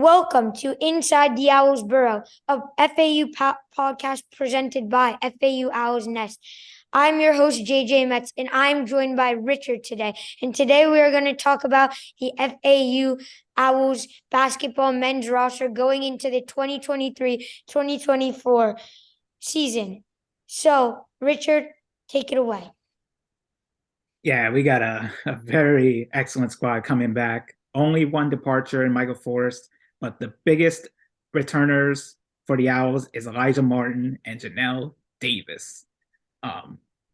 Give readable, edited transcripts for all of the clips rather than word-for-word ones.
Welcome to Inside the Owls Burrow, a FAU podcast presented by FAU Owls Nest. I'm your host, JJ Metz, and I'm joined by Richard today. And today we are going to talk about the FAU Owls basketball men's roster going into the 2023-2024 season. So, Richard, take it away. Yeah, we got a very excellent squad coming back. Only one departure in Michael Forrest, but the biggest returners for the Owls is Elijah Martin and Janelle Davis.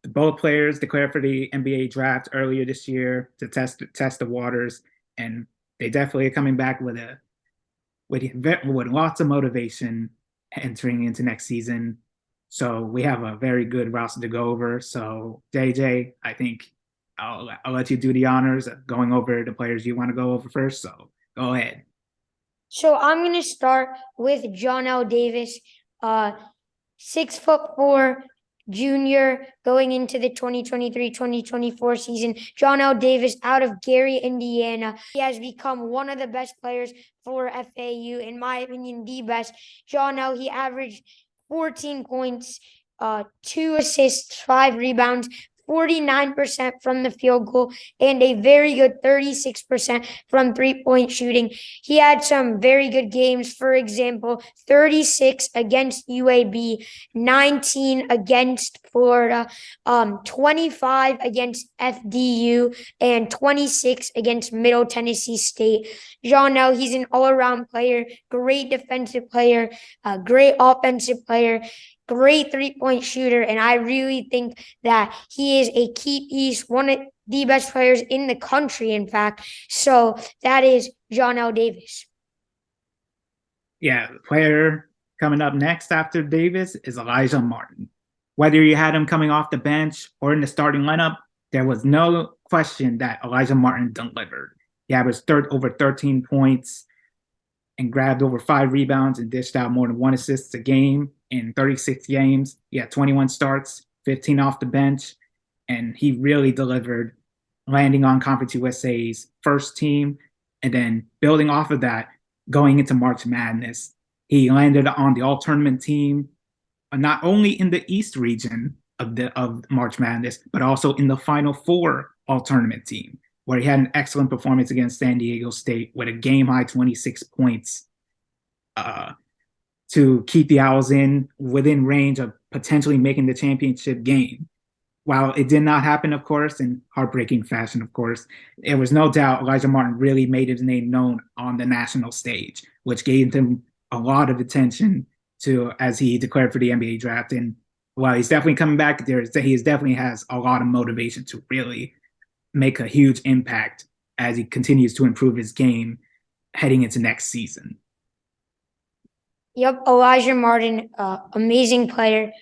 Both players declared for the NBA draft earlier this year to test the waters, and they definitely are coming back with lots of motivation entering into next season. So we have a very good roster to go over. So JJ, I think I'll let you do the honors of going over the players you want to go over first. So go ahead. So I'm going to start with Janelle Davis, 6'4" junior going into the 2023-2024 season. Janelle Davis out of Gary, Indiana. He has become one of the best players for FAU, in my opinion, the best. Janelle, he averaged 14 points, 2 assists, 5 rebounds, 49% from the field goal, and a very good 36% from three-point shooting. He had some very good games. For example, 36 against UAB, 19 against Florida, 25 against FDU, and 26 against Middle Tennessee State. Janelle, he's an all-around player, great defensive player, great offensive player, great three-point shooter, and I really think that he is a key piece, one of the best players in the country, in fact. So that is Janelle Davis. Yeah, the player coming up next after Davis is Elijah Martin. Whether you had him coming off the bench or in the starting lineup, there was no question that Elijah Martin delivered. He averaged over 13 points and grabbed over 5 rebounds and dished out more than 1 assist a game in 36 games. He had 21 starts, 15 off the bench, and he really delivered, landing on Conference USA's first team. And then building off of that, going into March Madness, he landed on the all-tournament team, not only in the East region of March Madness, but also in the Final Four all-tournament team, where he had an excellent performance against San Diego State with a game-high 26 points to keep the Owls within range of potentially making the championship game. While it did not happen, of course, in heartbreaking fashion, of course, there was no doubt Elijah Martin really made his name known on the national stage, which gave him a lot of attention as he declared for the NBA draft. And while he's definitely coming back, he definitely has a lot of motivation to really make a huge impact as he continues to improve his game heading into next season. Yep, Elijah Martin, amazing player.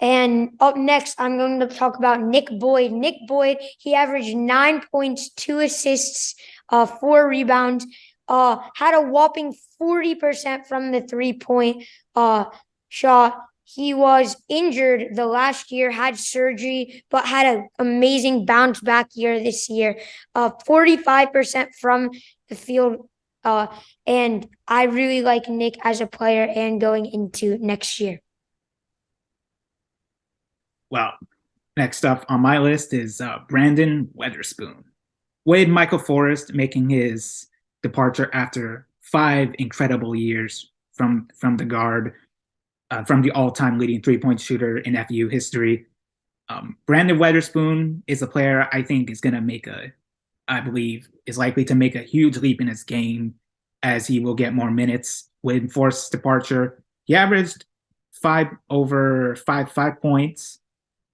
And up next, I'm going to talk about Nick Boyd. Nick Boyd, he averaged 9 points, 2 assists, 4 rebounds, had a whopping 40% from the three-point shot. He was injured the last year, had surgery, but had an amazing bounce back year this year. 45% from the field. And I really like Nick as a player and going into next year. Well, next up on my list is Brandon Weatherspoon. Wade Michael Forrest making his departure after 5 incredible years from the guard, from the all-time leading three-point shooter in FAU history. Brandon Weatherspoon is a player I think is likely to make a huge leap in his game as he will get more minutes with Forrest's departure. He averaged 5 points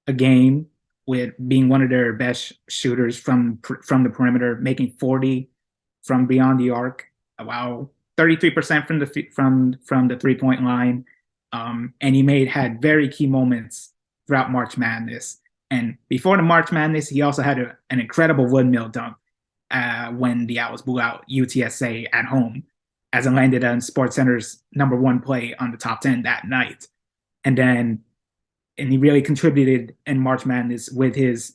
a game, with being one of their best shooters from the perimeter, making 40 from beyond the arc. Wow, 33% from the three-point line. And he had very key moments throughout March Madness. And before the March Madness, he also had an incredible windmill dunk when the Owls blew out UTSA at home, as it landed on SportsCenter's #1 play on the top 10 that night. And he really contributed in March Madness with his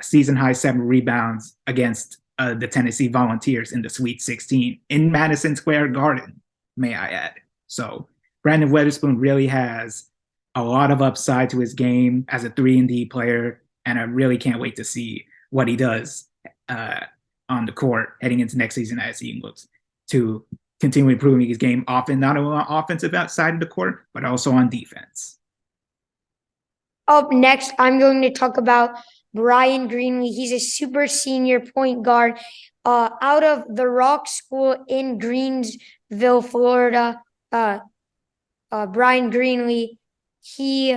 season-high 7 rebounds against the Tennessee Volunteers in the Sweet 16 in Madison Square Garden, may I add. So Brandon Weatherspoon really has a lot of upside to his game as a 3-and-D player, and I really can't wait to see what he does on the court heading into next season as he looks to continue improving his game often, not only on offensive side of the court, but also on defense. Up next, I'm going to talk about Brian Greenlee. He's a super senior point guard out of the Rock School in Greensville, Florida. Brian Greenlee, he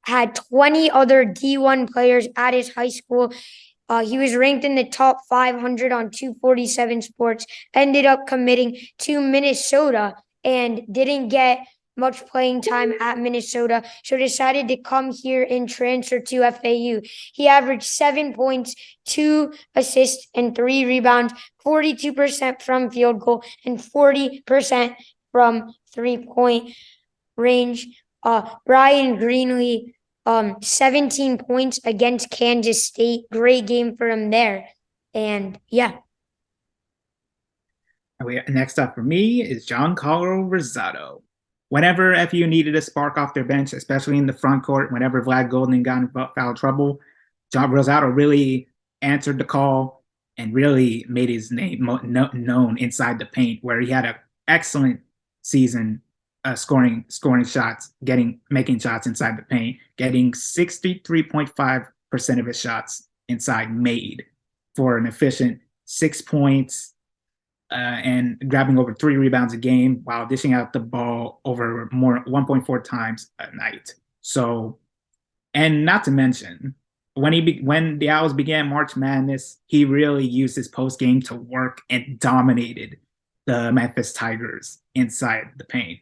had 20 other D1 players at his high school. He was ranked in the top 500 on 247 Sports, ended up committing to Minnesota and didn't get much playing time at Minnesota, so decided to come here and transfer to FAU. He averaged 7 points, 2 assists, and 3 rebounds, 42% from field goal, and 40% from three-point range. Brian Greenlee, 17 points against Kansas State. Great game for him there. And yeah. Next up for me is Giancarlo Rosado. Whenever FAU needed a spark off their bench, especially in the front court, whenever Vlad Golden got in foul trouble, John Rosado really answered the call and really made his name known inside the paint, where he had an excellent season scoring shots, making shots inside the paint, getting 63.5% of his shots inside made for an efficient 6 points, and grabbing over 3 rebounds a game while dishing out the ball over 1.4 times a night. So, and not to mention, when the Owls began March Madness, he really used his post game to work and dominated the Memphis Tigers inside the paint,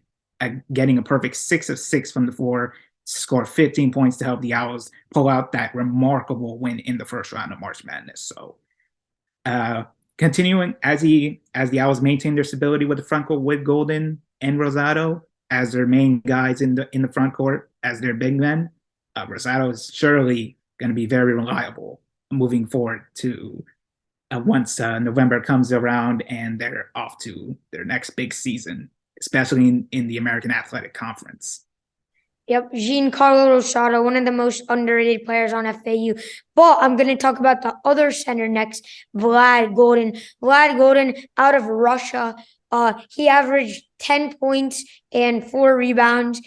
getting a perfect 6 of 6 from the floor, scored 15 points to help the Owls pull out that remarkable win in the first round of March Madness. So, continuing as the Owls maintain their stability with the front court with Golden and Rosado as their main guys in the front court as their big men, Rosado is surely going to be very reliable moving forward to once November comes around and they're off to their next big season, especially in the American Athletic Conference. Yep, Giancarlo Rosado, one of the most underrated players on FAU. But I'm going to talk about the other center next, Vlad Golden. Vlad Golden out of Russia. He averaged 10 points and 4 rebounds.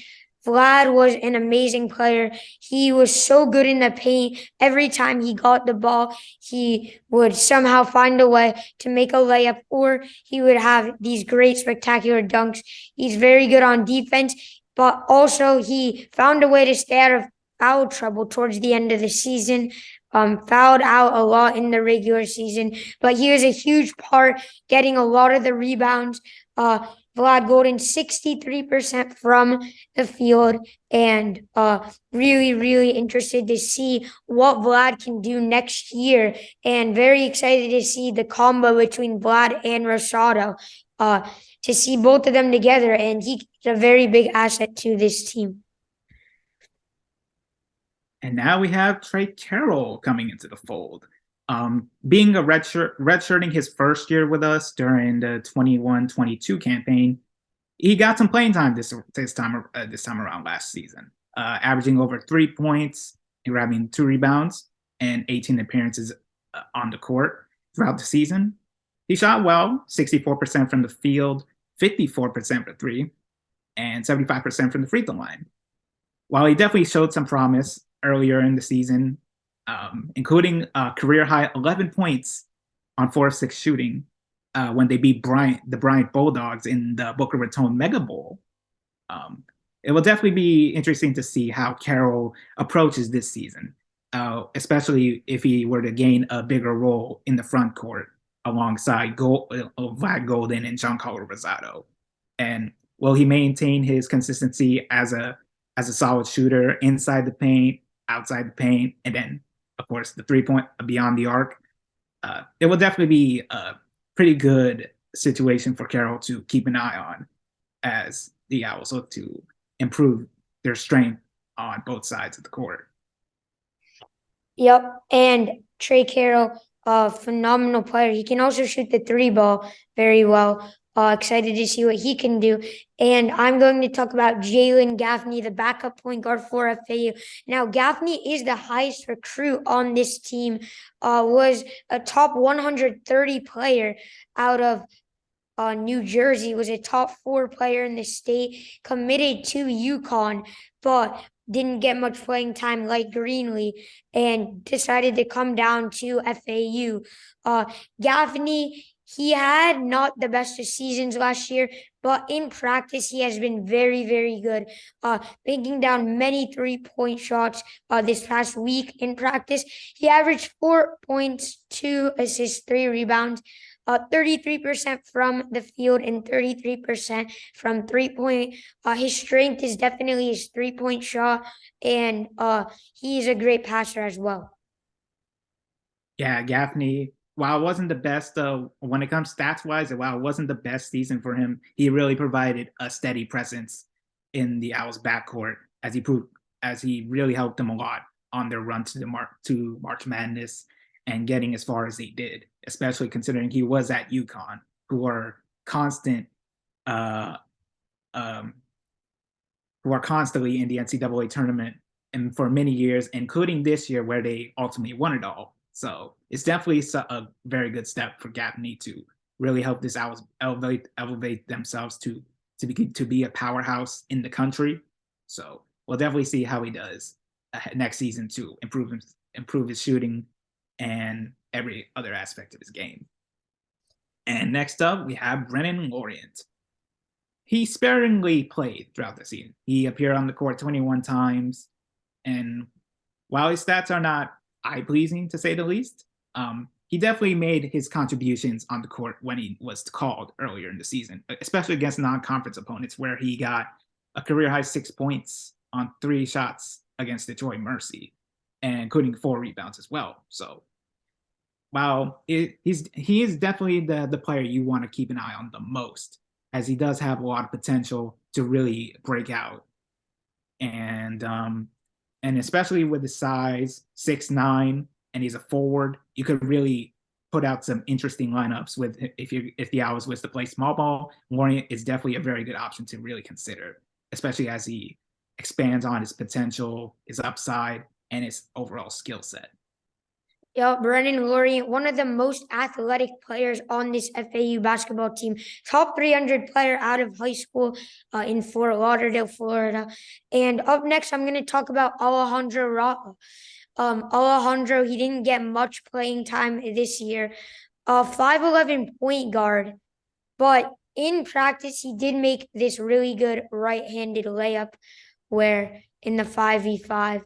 Vlad was an amazing player. He was so good in the paint. Every time he got the ball, he would somehow find a way to make a layup, or he would have these great, spectacular dunks. He's very good on defense. But also he found a way to stay out of foul trouble towards the end of the season, fouled out a lot in the regular season. But he was a huge part, getting a lot of the rebounds. Vlad Golden, 63% from the field, and really, really interested to see what Vlad can do next year, and very excited to see the combo between Vlad and Rosado. To see both of them together, and he's a very big asset to this team. And now we have Trey Carroll coming into the fold. Being a redshirting his first year with us during the 21-22 campaign, he got some playing time this time around last season, averaging over 3 points and grabbing 2 rebounds and 18 appearances on the court throughout the season. He shot well, 64% from the field, 54% for 3, and 75% from the free throw line. While he definitely showed some promise earlier in the season, including a career-high 11 points on 4 of 6 shooting when they beat the Bryant Bulldogs in the Boca Raton Mega Bowl, it will definitely be interesting to see how Carroll approaches this season, especially if he were to gain a bigger role in the front court alongside Vlad Golden and Giancarlo Rosado. And will he maintain his consistency as a solid shooter inside the paint, outside the paint, and then, of course, the 3-point beyond the arc? It will definitely be a pretty good situation for Carroll to keep an eye on as the Owls look to improve their strength on both sides of the court. Yep, and Trey Carroll, a phenomenal player. He can also shoot the three ball very well. Excited to see what he can do. And I'm going to talk about Jalen Gaffney, the backup point guard for FAU. Now, Gaffney is the highest recruit on this team, was a top 130 player out of New Jersey, was a top 4 player in the state, committed to UConn, but didn't get much playing time like Greenlee and decided to come down to FAU. Gaffney, he had not the best of seasons last year, but in practice, he has been very, very good, making down many 3-point shots this past week in practice. He averaged 4 points, 2 assists, 3 rebounds. 33% from the field and 33% from 3-point. His strength is definitely his 3-point shot, and he is a great passer as well. Yeah, Gaffney, while it wasn't the best when it comes stats-wise, while it wasn't the best season for him, he really provided a steady presence in the Owls backcourt as he really helped them a lot on their run to March Madness and getting as far as they did, especially considering he was at UConn, who are constantly in the NCAA tournament and for many years, including this year where they ultimately won it all. So it's definitely a very good step for Gaffney to really help this Owls elevate themselves to be a powerhouse in the country. So we'll definitely see how he does next season to improve his shooting and every other aspect of his game. And next up, we have Brennan Lorient. He sparingly played throughout the season. He appeared on the court 21 times, and while his stats are not eye-pleasing to say the least, he definitely made his contributions on the court when he was called earlier in the season, especially against non-conference opponents, where he got a career-high 6 points on 3 shots against Detroit Mercy, and including 4 rebounds as well. So while he is definitely the player you want to keep an eye on the most, as he does have a lot of potential to really break out. And especially with his size, 6'9", and he's a forward, you could really put out some interesting lineups with if the Owls was to play small ball. Lorient is definitely a very good option to really consider, especially as he expands on his potential, his upside, and his overall skill set. Yeah, Brennan Lorient, one of the most athletic players on this FAU basketball team, top 300 player out of high school in Fort Lauderdale, Florida. And up next, I'm going to talk about Alejandro Rafa. Alejandro, he didn't get much playing time this year. 5'11" point guard, but in practice, he did make this really good right-handed layup where in the 5v5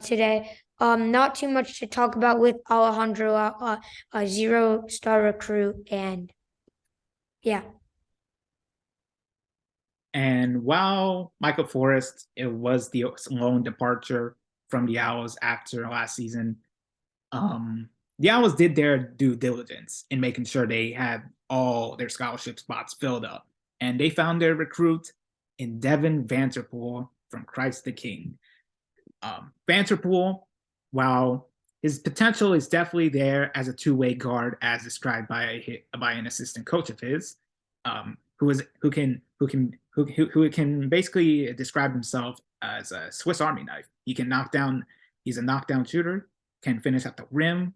today. Not too much to talk about with Alejandro, a 0-star recruit, and yeah. And while Michael Forrest, it was the lone departure from the Owls after last season, the Owls did their due diligence in making sure they had all their scholarship spots filled up. And they found their recruit in Devin Vanterpool from Christ the King. Vanterpool, while his potential is definitely there as a two-way guard, as described by an assistant coach of his, who can basically describe himself as a Swiss Army knife. He's a knockdown shooter, can finish at the rim,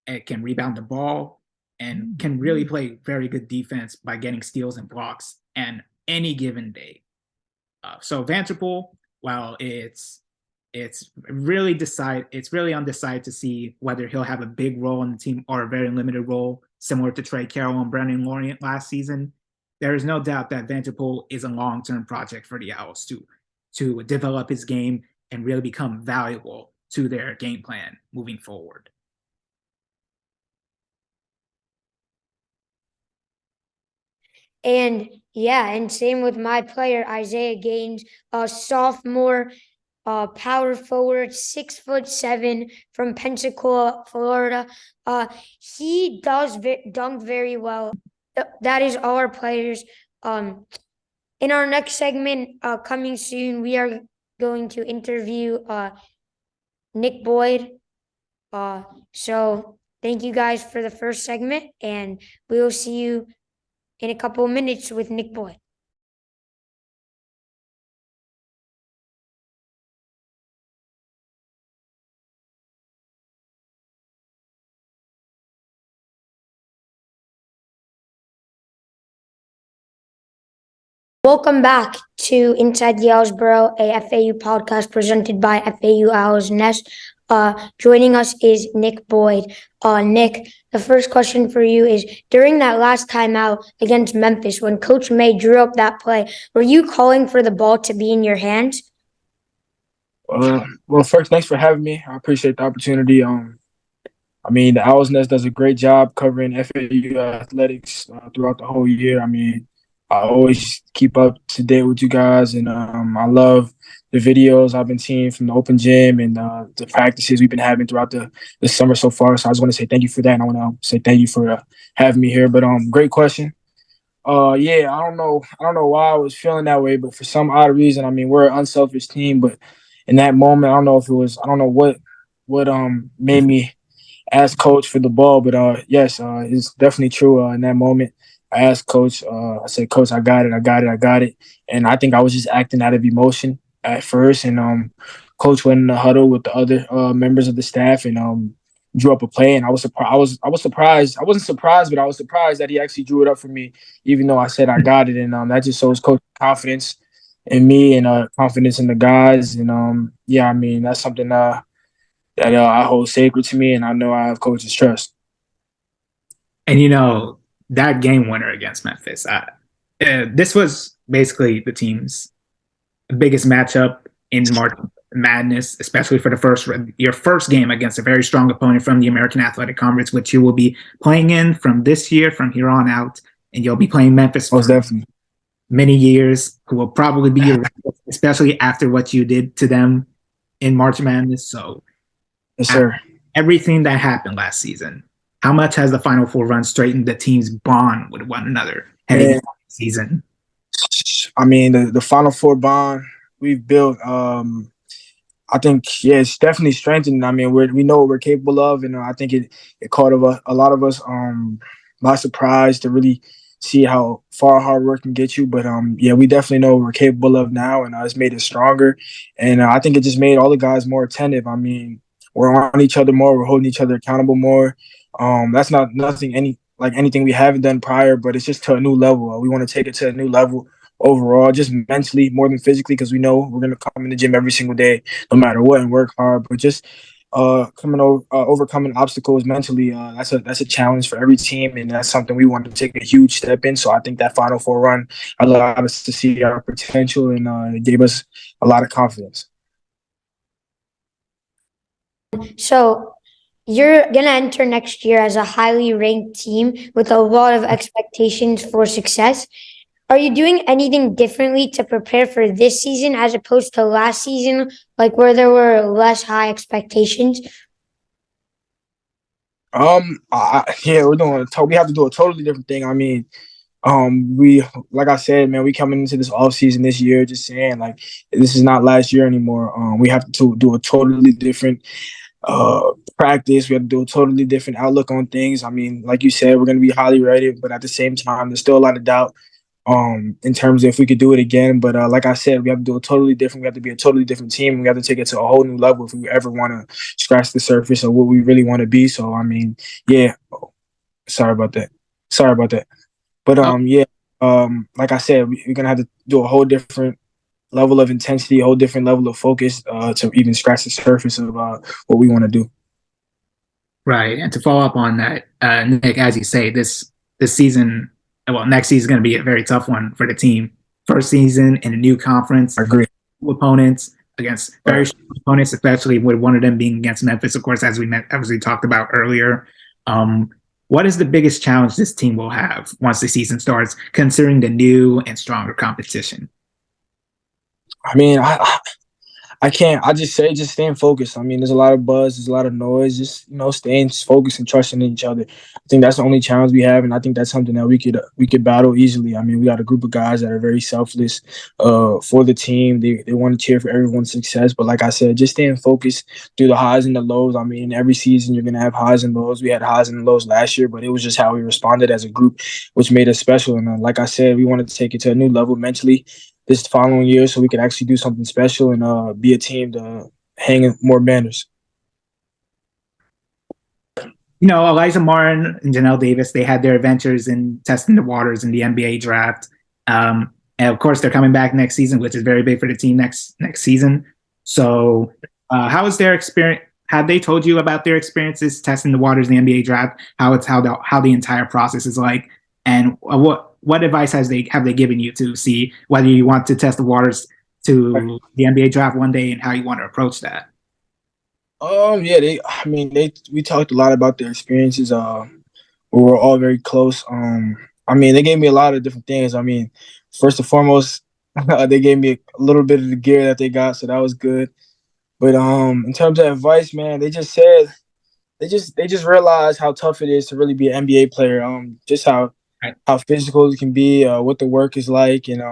and can rebound the ball, and can really play very good defense by getting steals and blocks on any given day. So Vanterpool, while it's really undecided to see whether he'll have a big role in the team or a very limited role, similar to Trey Carroll and Brennan Lorient last season. There is no doubt that Vanterpool is a long-term project for the Owls to develop his game and really become valuable to their game plan moving forward. And yeah, and same with my player, Isaiah Gaines, a sophomore, power forward, 6'7" from Pensacola, Florida. He does dunk very well. That is all our players. In our next segment, coming soon, we are going to interview Nick Boyd. So Thank you guys for the first segment, and we will see you in a couple of minutes with Nick Boyd. Welcome back to Inside the Owls Burrow, a FAU podcast presented by FAU Owls Nest. Joining us is Nick Boyd. Nick, the first question for you is, during that last timeout against Memphis, when Coach May drew up that play, were you calling for the ball to be in your hands? Well, first, thanks for having me. I appreciate the opportunity. The Owls Nest does a great job covering FAU athletics throughout the whole year. I always keep up to date with you guys, and I love the videos I've been seeing from the open gym and the practices we've been having throughout the summer so far. So I just want to say thank you for that, and I want to say thank you for having me here. But great question. Yeah, I don't know why I was feeling that way, but for some odd reason, we're an unselfish team, but in that moment, I don't know what made me ask coach for the ball, but yes, it's definitely true. In that moment, I asked coach. I said, "Coach, I got it," and I think I was just acting out of emotion at first. And coach went in the huddle with the other members of the staff and drew up a play. And I was surprised. I was surprised. I wasn't surprised, but I was surprised that he actually drew it up for me, even though I said I got it. And that just shows coach confidence in me and confidence in the guys. And yeah, that's something that I hold sacred to me, and I know I have coach's trust. And that game winner against Memphis, this was basically the team's biggest matchup in March Madness, especially for your first game against a very strong opponent from the American Athletic Conference, which you will be playing in from here on out, and you'll be playing Memphis for definitely many years, who will probably be your rivals, especially after what you did to them in March Madness. So, yes, sir. Everything that happened last season, how much has the Final Four run straightened the team's bond with one another heading into the season? The Final Four bond we've built, I think, it's definitely strengthened. We know what we're capable of, and I think it caught a lot of us by surprise to really see how far hard work can get you. But yeah, we definitely know what we're capable of now, and it's made us stronger. And I think it just made all the guys more attentive. We're on each other more. We're holding each other accountable more. That's not anything we haven't done prior, but it's just to a new level. We want to take it to a new level overall, just mentally more than physically, because we know we're going to come in the gym every single day, no matter what, and work hard. But just overcoming obstacles mentally, that's a challenge for every team, and that's something we want to take a huge step in. So I think that Final Four run allowed us to see our potential, and it gave us a lot of confidence. So you're going to enter next year as a highly ranked team with a lot of expectations for success. Are you doing anything differently to prepare for this season as opposed to last season, like where there were less high expectations? Yeah, we have to do a totally different thing. We, like I said, man, we coming into this off season this year, just saying like this is not last year anymore. We have to do a totally different practice. We have to do a totally different outlook on things. Like you said, we're going to be highly rated, but at the same time, there's still a lot of doubt in terms of if we could do it again. But like I said, we have to do it totally different. We have to be a totally different team. We have to take it to a whole new level if we ever want to scratch the surface of what we really want to be. So, yeah. Sorry about that. But yeah, like I said, we're going to have to do a whole different level of intensity, a whole different level of focus to even scratch the surface of what we want to do. Right. And to follow up on that, Nick, as you say, this season, next season is going to be a very tough one for the team. First season in a new conference. I agree. Opponents against very strong opponents, especially with one of them being against Memphis, of course, as we talked about earlier. What is the biggest challenge this team will have once the season starts, considering the new and stronger competition? I just say just staying focused. I mean, there's a lot of buzz, there's a lot of noise. Just staying focused and trusting in each other. I think that's the only challenge we have, and I think that's something that we could battle easily. I mean, we got a group of guys that are very selfless for the team. They want to cheer for everyone's success, but like I said, just staying focused through the highs and the lows. I mean, every season you're gonna have highs and lows. We had highs and lows last year, but it was just how we responded as a group, which made us special. And like I said, we wanted to take it to a new level mentally this following year so we could actually do something special and be a team to hang more banners. Elijah Martin and Janelle Davis, they had their adventures in testing the waters in the NBA draft. And of course, they're coming back next season, which is very big for the team next season. So how is their experience? Have they told you about their experiences testing the waters in the NBA draft? How the entire process is like? And what advice have they given you to see whether you want to test the waters to the NBA draft one day and how you want to approach that? Yeah, we talked a lot about their experiences. We were all very close. I mean, they gave me a lot of different things. I mean, first and foremost, they gave me a little bit of the gear that they got, so that was good. But in terms of advice, man, they just said they just realized how tough it is to really be an NBA player. Just how physical it can be, what the work is like, and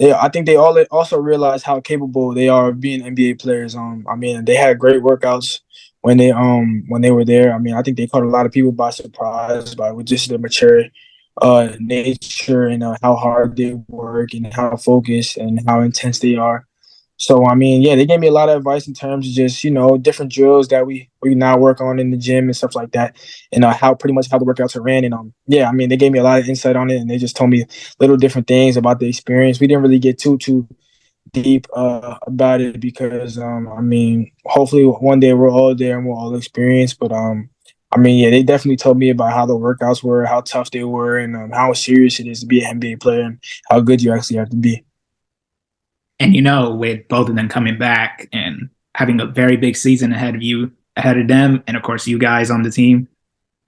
I think they all also realize how capable they are of being NBA players. I mean, they had great workouts when they were there. I mean, I think they caught a lot of people by surprise by with just their mature nature and how hard they work and how focused and how intense they are. So I mean, yeah, they gave me a lot of advice in terms of just different drills that we now work on in the gym and stuff like that, and how pretty much how the workouts are ran. And yeah, I mean, they gave me a lot of insight on it, and they just told me little different things about the experience. We didn't really get too deep about it because I mean, hopefully one day we're all there and we're all experienced. But I mean, yeah, they definitely told me about how the workouts were, how tough they were, and how serious it is to be an NBA player and how good you actually have to be. And with both of them coming back and having a very big season ahead of them, and of course you guys on the team,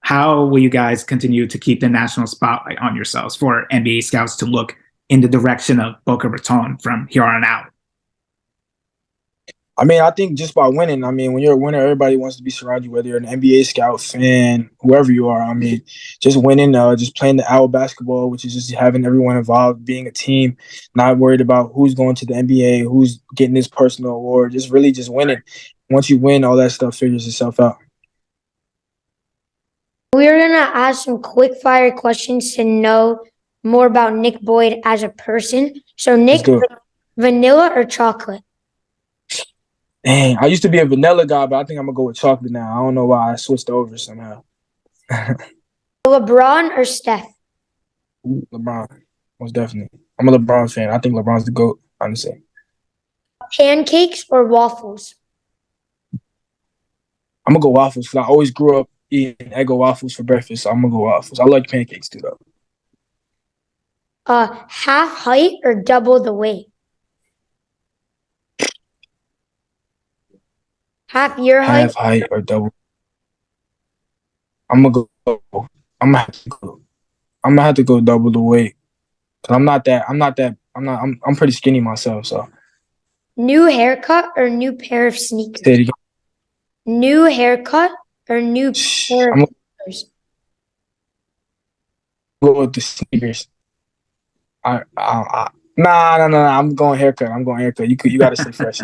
how will you guys continue to keep the national spotlight on yourselves for NBA scouts to look in the direction of Boca Raton from here on out? I mean, I think just by winning. I mean, when you're a winner, everybody wants to be surrounded you, whether you're an NBA scout, fan, whoever you are. I mean, just winning, just playing the OWL basketball, which is just having everyone involved, being a team, not worried about who's going to the NBA, who's getting this personal award, just really just winning. Once you win, all that stuff figures itself out. We're going to ask some quick fire questions to know more about Nick Boyd as a person. So, Nick, vanilla or chocolate? Dang, I used to be a vanilla guy, but I think I'm going to go with chocolate now. I don't know why I switched over somehow. LeBron or Steph? LeBron, most definitely. I'm a LeBron fan. I think LeBron's the GOAT, honestly. Pancakes or waffles? I'm going to go waffles because I always grew up eating Eggo waffles for breakfast, so I'm going to go waffles. I like pancakes too, though. Half height or double the weight? Half your height? Half height or double. I'm gonna have to go double the weight. Cause I'm pretty skinny myself, so. New haircut or new pair of sneakers? Say it again. New haircut or new pair of sneakers? Go with the sneakers. Nah. I'm going haircut. You gotta stay fresh.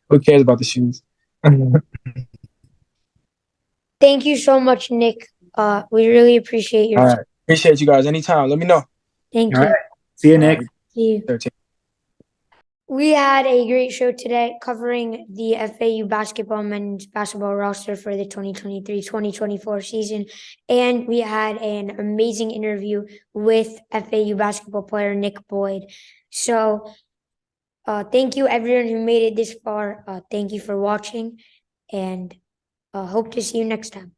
Who cares about the shoes? Thank you so much, Nick. We really appreciate your time. Appreciate you guys. Anytime. Let me know. Thank you. All right. See you, Nick. See you. We had a great show today covering the FAU men's basketball roster for the 2023-2024 season. And we had an amazing interview with FAU basketball player Nick Boyd. So thank you, everyone who made it this far. Thank you for watching, and hope to see you next time.